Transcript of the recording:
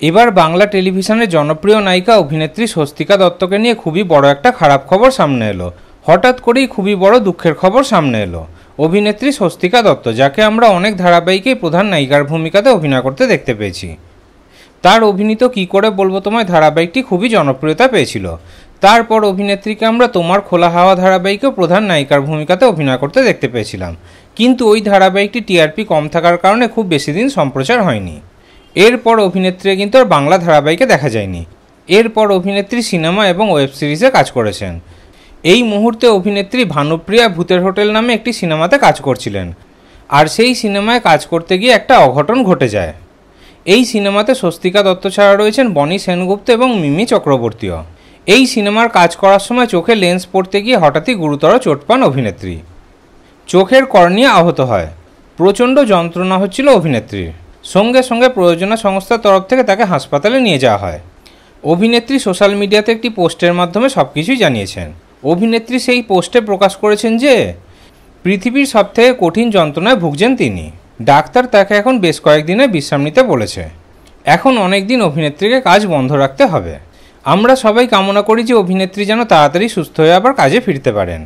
এবার বাংলা টেলিভিশনের জনপ্রিয় নায়িকা অভিনেত্রী স্বস্তিকা দত্তকে নিয়ে খুবই বড় একটা খারাপ খবর সামনে এলো। হঠাৎ করেই খুবই বড় দুঃখের খবর সামনে এলো। অভিনেত্রী স্বস্তিকা দত্ত, যাকে আমরা অনেক ধারাবাহিকেই প্রধান নায়িকার ভূমিকাতে অভিনয় করতে দেখতে পেয়েছি, তার অভিনীত কী করে বলবো তোমায় ধারাবাহিকটি খুবই জনপ্রিয়তা পেয়েছিল। তারপর অভিনেত্রীকে আমরা তোমার খোলা হাওয়া ধারাবাহিকেও প্রধান নায়িকার ভূমিকাতে অভিনয় করতে দেখতে পেয়েছিলাম, কিন্তু ওই ধারাবাহিকটি টিআরপি কম থাকার কারণে খুব বেশি দিন সম্প্রচার হয়নি। এরপর অভিনেত্রী কিন্তু আর বাংলা ধারাবাহিকে দেখা যায়নি। এরপর অভিনেত্রী সিনেমা এবং ওয়েব সিরিজে কাজ করেছেন। এই মুহূর্তে অভিনেত্রী ভানুপ্রিয়া ভূতের হোটেল নামে একটি সিনেমাতে কাজ করছিলেন, আর সেই সিনেমায় কাজ করতে গিয়ে একটা অঘটন ঘটে যায়। এই সিনেমাতে স্বস্তিকা দত্ত ছাড়া রয়েছেন বনি সেনগুপ্ত এবং মিমি চক্রবর্তীও। এই সিনেমার কাজ করার সময় চোখে লেন্স পড়তে গিয়ে হঠাৎই গুরুতর চোট পান অভিনেত্রী। চোখের কর্নিয়া আহত হয়। প্রচণ্ড যন্ত্রণা হচ্ছিল অভিনেত্রীর। সঙ্গে সঙ্গে প্রয়োজনীয় সংস্থার তরফ থেকে তাকে হাসপাতালে নিয়ে যাওয়া হয়। অভিনেত্রী সোশ্যাল মিডিয়াতে একটি পোস্টের মাধ্যমে সব কিছুই জানিয়েছেন। অভিনেত্রী সেই পোস্টে প্রকাশ করেছেন যে পৃথিবীর সবথেকে কঠিন যন্ত্রণায় ভুগছেন তিনি। ডাক্তার তাকে এখন বেশ কয়েকদিনের বিশ্রাম নিতে বলেছে। এখন অনেক দিন অভিনেত্রীকে কাজ বন্ধ রাখতে হবে। আমরা সবাই কামনা করি যে অভিনেত্রী যেন তাড়াতাড়ি সুস্থ হয়ে আবার কাজে ফিরতে পারেন।